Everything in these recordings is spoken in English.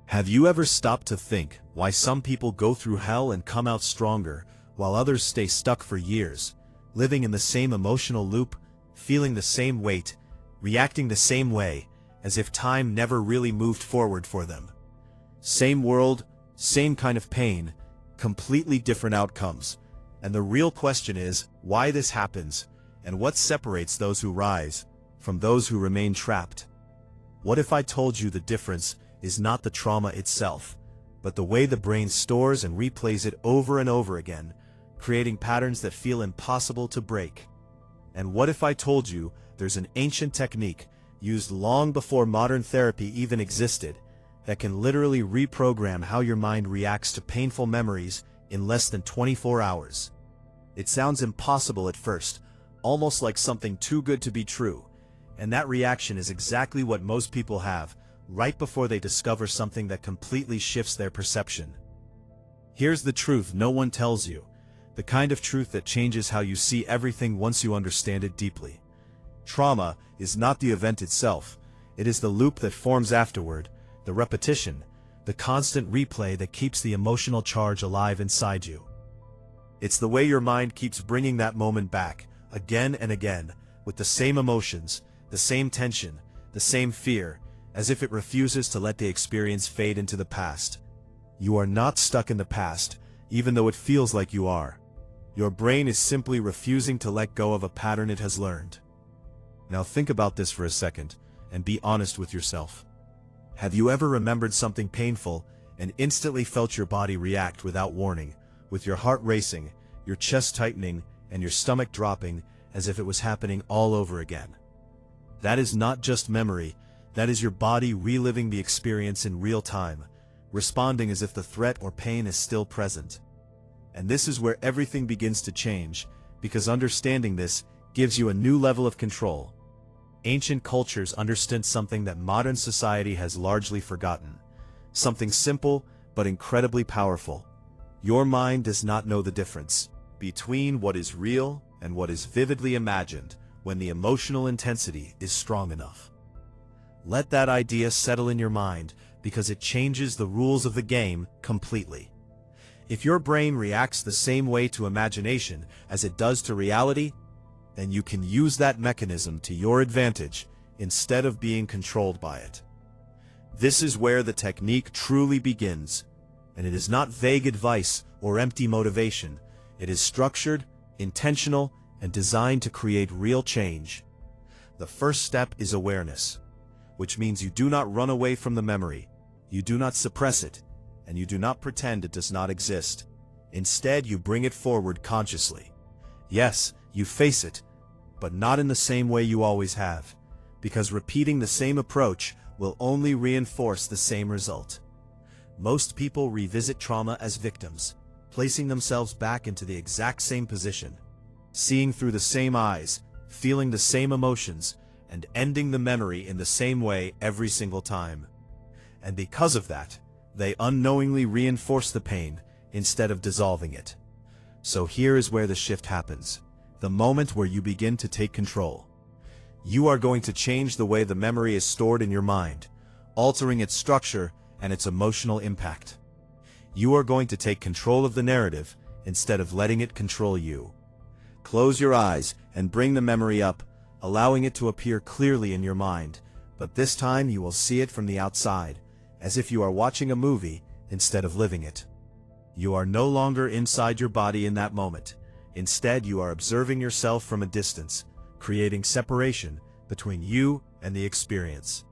Have you ever stopped to think why some people go through hell and come out stronger, while others stay stuck for years, living in the same emotional loop, feeling the same weight, reacting the same way, as if time never really moved forward for them? Same world, same kind of pain, completely different outcomes. And the real question is, why this happens, and what separates those who rise from those who remain trapped? What if I told you the difference is not the trauma itself, but the way the brain stores and replays it over and over again, creating patterns that feel impossible to break? And what if I told you there's an ancient technique used long before modern therapy even existed that can literally reprogram how your mind reacts to painful memories in less than 24 hours? It sounds impossible at first, almost like something too good to be true, and that reaction is exactly what most people have right before they discover something that completely shifts their perception. Here's the truth no one tells you, the kind of truth that changes how you see everything once you understand it deeply. Trauma is not the event itself, it is the loop that forms afterward, the repetition, the constant replay that keeps the emotional charge alive inside you. It's the way your mind keeps bringing that moment back, again and again, with the same emotions, the same tension, the same fear, as if it refuses to let the experience fade into the past. You are not stuck in the past, even though it feels like you are. Your brain is simply refusing to let go of a pattern it has learned. Now think about this for a second, and be honest with yourself. Have you ever remembered something painful and instantly felt your body react without warning, with your heart racing, your chest tightening, and your stomach dropping, as if it was happening all over again? That is not just memory, that is your body reliving the experience in real time, responding as if the threat or pain is still present. And this is where everything begins to change, because understanding this gives you a new level of control. Ancient cultures understood something that modern society has largely forgotten. Something simple, but incredibly powerful. Your mind does not know the difference between what is real and what is vividly imagined when the emotional intensity is strong enough. Let that idea settle in your mind, because it changes the rules of the game completely. If your brain reacts the same way to imagination as it does to reality, then you can use that mechanism to your advantage instead of being controlled by it. This is where the technique truly begins, and it is not vague advice or empty motivation. It is structured, intentional, and designed to create real change. The first step is awareness, which means you do not run away from the memory, you do not suppress it, and you do not pretend it does not exist. Instead, you bring it forward consciously. Yes, you face it, but not in the same way you always have, because repeating the same approach will only reinforce the same result. Most people revisit trauma as victims, placing themselves back into the exact same position, seeing through the same eyes, feeling the same emotions, and ending the memory in the same way every single time. And because of that, they unknowingly reinforce the pain instead of dissolving it. So here is where the shift happens, the moment where you begin to take control. You are going to change the way the memory is stored in your mind, altering its structure and its emotional impact. You are going to take control of the narrative instead of letting it control you. Close your eyes and bring the memory up, allowing it to appear clearly in your mind, but this time you will see it from the outside, as if you are watching a movie instead of living it. You are no longer inside your body in that moment. Instead, you are observing yourself from a distance, creating separation between you and the experience.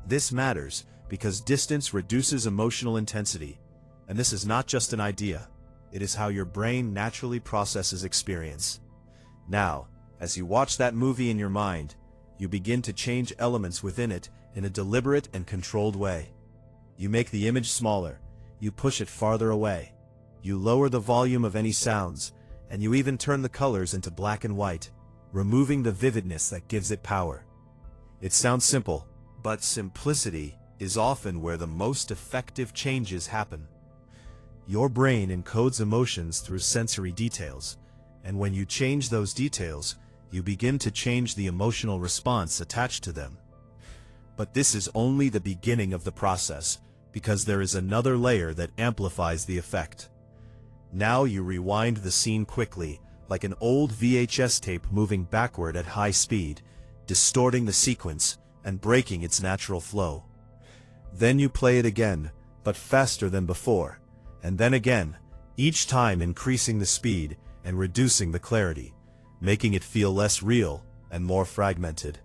This matters because distance reduces emotional intensity, and this is not just an idea, it is how your brain naturally processes experience. Now, as you watch that movie in your mind, you begin to change elements within it in a deliberate and controlled way. You make the image smaller, you push it farther away, you lower the volume of any sounds, and you even turn the colors into black and white, removing the vividness that gives it power. It sounds simple, but simplicity is often where the most effective changes happen. Your brain encodes emotions through sensory details, and when you change those details, you begin to change the emotional response attached to them. But this is only the beginning of the process, because there is another layer that amplifies the effect. Now you rewind the scene quickly, like an old VHS tape moving backward at high speed, distorting the sequence and breaking its natural flow. Then you play it again, but faster than before, and then again, each time increasing the speed and reducing the clarity, making it feel less real and more fragmented.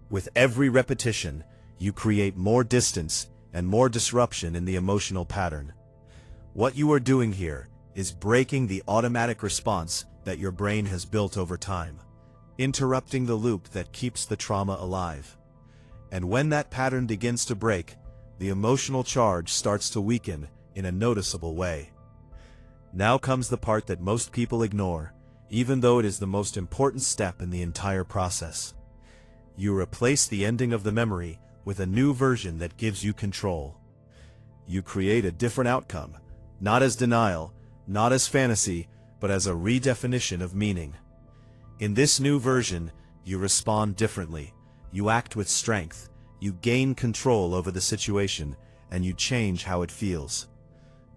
With every repetition, you create more distance and more disruption in the emotional pattern. What you are doing here is breaking the automatic response that your brain has built over time, interrupting the loop that keeps the trauma alive. And when that pattern begins to break, the emotional charge starts to weaken in a noticeable way. Now comes the part that most people ignore, even though it is the most important step in the entire process. You replace the ending of the memory with a new version that gives you control. You create a different outcome, not as denial, not as fantasy, but as a redefinition of meaning. In this new version, you respond differently, you act with strength, you gain control over the situation, and you change how it feels.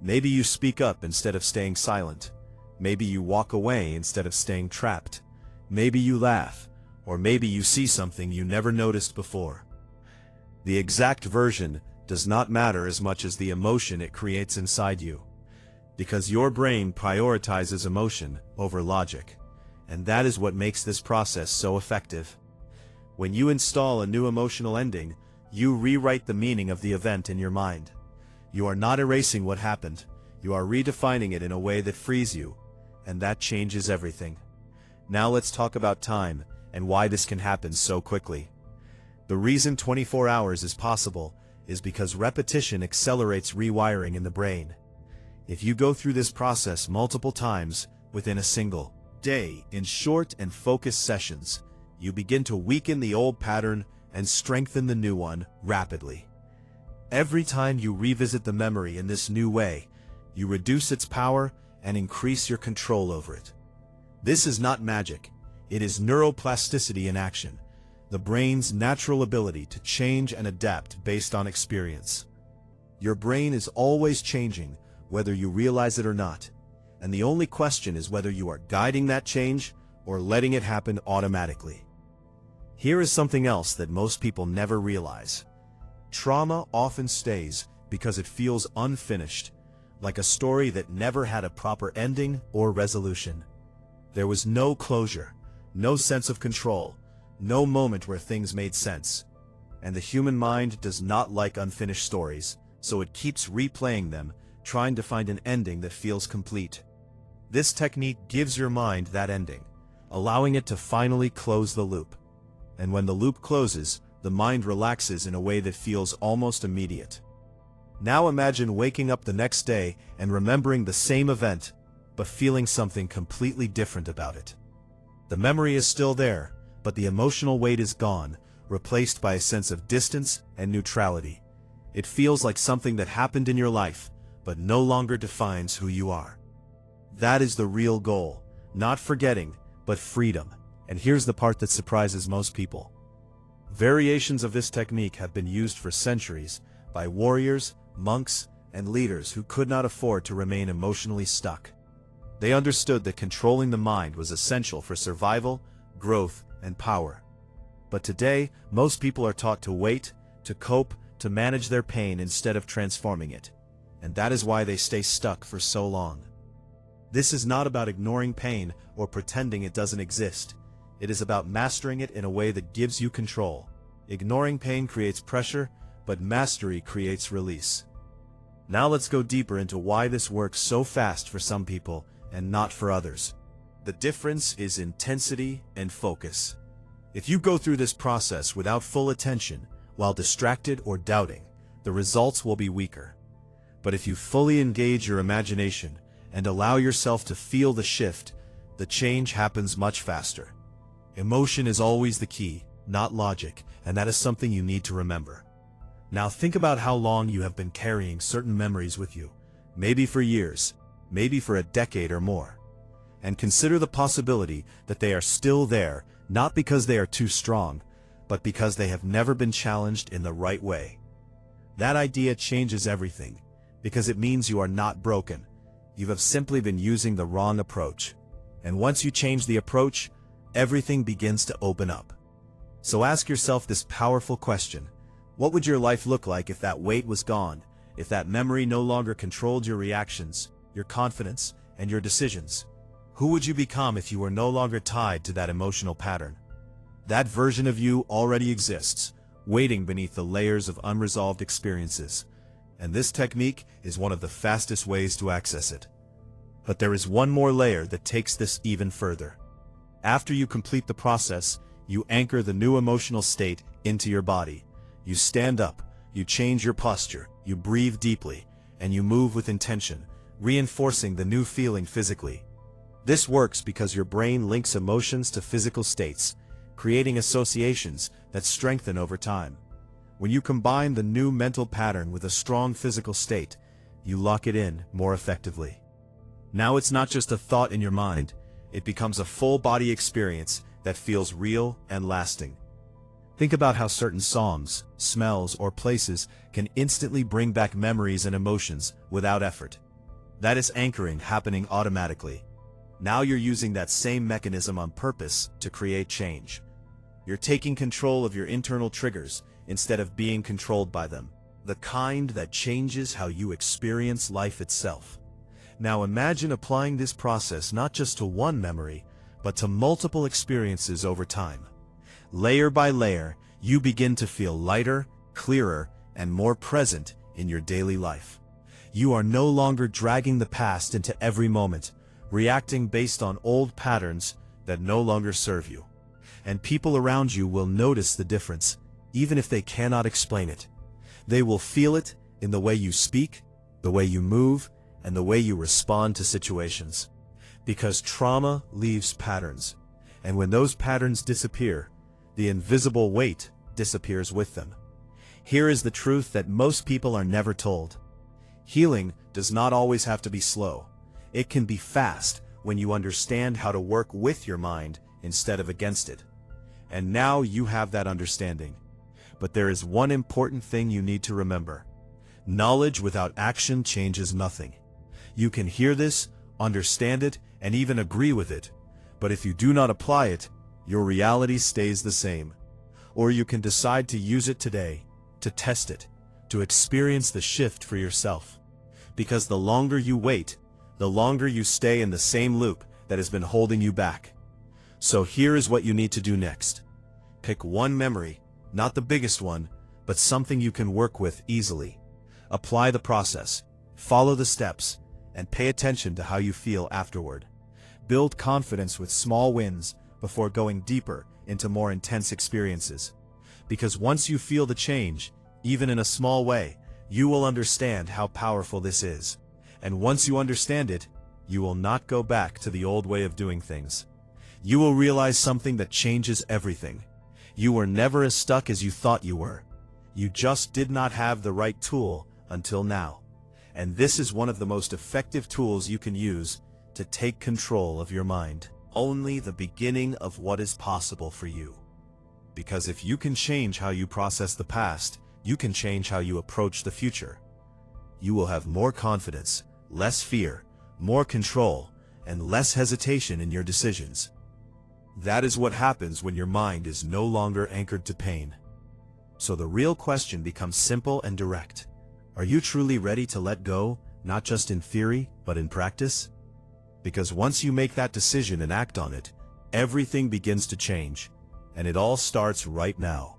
Maybe you speak up instead of staying silent. Maybe you walk away instead of staying trapped. Maybe you laugh, or maybe you see something you never noticed before. The exact version does not matter as much as the emotion it creates inside you, because your brain prioritizes emotion over logic, and that is what makes this process so effective. When you install a new emotional ending, you rewrite the meaning of the event in your mind. You are not erasing what happened, you are redefining it in a way that frees you, and that changes everything. Now let's talk about time and why this can happen so quickly. The reason 24 hours is possible is because repetition accelerates rewiring in the brain. If you go through this process multiple times within a single day in short and focused sessions, you begin to weaken the old pattern and strengthen the new one rapidly. Every time you revisit the memory in this new way, you reduce its power and increase your control over it. This is not magic, it is neuroplasticity in action, the brain's natural ability to change and adapt based on experience. Your brain is always changing, whether you realize it or not, and the only question is whether you are guiding that change or letting it happen automatically. Here is something else that most people never realize. Trauma often stays because it feels unfinished, like a story that never had a proper ending or resolution. There was no closure, no sense of control, no moment where things made sense. And the human mind does not like unfinished stories, so it keeps replaying them, trying to find an ending that feels complete. This technique gives your mind that ending, allowing it to finally close the loop. And when the loop closes, the mind relaxes in a way that feels almost immediate. Now imagine waking up the next day and remembering the same event, but feeling something completely different about it. The memory is still there, but the emotional weight is gone, replaced by a sense of distance and neutrality. It feels like something that happened in your life, but no longer defines who you are. That is the real goal, not forgetting, but freedom. And here's the part that surprises most people. Variations of this technique have been used for centuries by warriors, monks, and leaders who could not afford to remain emotionally stuck. They understood that controlling the mind was essential for survival, growth, and power. But today, most people are taught to wait, to cope, to manage their pain instead of transforming it. And that is why they stay stuck for so long. This is not about ignoring pain or pretending it doesn't exist. It is about mastering it in a way that gives you control. Ignoring pain creates pressure, but mastery creates release. Now let's go deeper into why this works so fast for some people and not for others. The difference is intensity and focus. If you go through this process without full attention, while distracted or doubting, the results will be weaker. But if you fully engage your imagination and allow yourself to feel the shift, the change happens much faster. Emotion is always the key, not logic, and that is something you need to remember. Now think about how long you have been carrying certain memories with you, maybe for years, maybe for a decade or more. And consider the possibility that they are still there, not because they are too strong, but because they have never been challenged in the right way. That idea changes everything, because it means you are not broken. You have simply been using the wrong approach. And once you change the approach, everything begins to open up. So ask yourself this powerful question. What would your life look like if that weight was gone, if that memory no longer controlled your reactions, your confidence, and your decisions? Who would you become if you were no longer tied to that emotional pattern? That version of you already exists, waiting beneath the layers of unresolved experiences. And this technique is one of the fastest ways to access it. But there is one more layer that takes this even further. After you complete the process, you anchor the new emotional state into your body. You stand up, you change your posture, you breathe deeply, and you move with intention, reinforcing the new feeling physically. This works because your brain links emotions to physical states, creating associations that strengthen over time. When you combine the new mental pattern with a strong physical state, you lock it in more effectively. Now it's not just a thought in your mind, it becomes a full-body experience that feels real and lasting. Think about how certain songs, smells, or places can instantly bring back memories and emotions without effort. That is anchoring happening automatically. Now you're using that same mechanism on purpose to create change. You're taking control of your internal triggers instead of being controlled by them, the kind that changes how you experience life itself. Now imagine applying this process not just to one memory, but to multiple experiences over time. Layer by layer, you begin to feel lighter, clearer, and more present in your daily life. You are no longer dragging the past into every moment, reacting based on old patterns that no longer serve you. And people around you will notice the difference, even if they cannot explain it. They will feel it in the way you speak, the way you move, and the way you respond to situations. Because trauma leaves patterns, and when those patterns disappear, the invisible weight disappears with them. Here is the truth that most people are never told. Healing does not always have to be slow. It can be fast when you understand how to work with your mind instead of against it. And now you have that understanding. But there is one important thing you need to remember. Knowledge without action changes nothing. You can hear this, understand it, and even agree with it, but if you do not apply it, your reality stays the same. Or you can decide to use it today, to test it, to experience the shift for yourself. Because the longer you wait, the longer you stay in the same loop that has been holding you back. So here is what you need to do next. Pick one memory, not the biggest one, but something you can work with easily. Apply the process, follow the steps, and pay attention to how you feel afterward. Build confidence with small wins before going deeper into more intense experiences. Because once you feel the change, even in a small way, you will understand how powerful this is. And once you understand it, you will not go back to the old way of doing things. You will realize something that changes everything. You were never as stuck as you thought you were. You just did not have the right tool until now. And this is one of the most effective tools you can use to take control of your mind. Only the beginning of what is possible for you. Because if you can change how you process the past, you can change how you approach the future. You will have more confidence, less fear, more control, and less hesitation in your decisions. That is what happens when your mind is no longer anchored to pain. So the real question becomes simple and direct. Are you truly ready to let go, not just in theory, but in practice? Because once you make that decision and act on it, everything begins to change, and it all starts right now.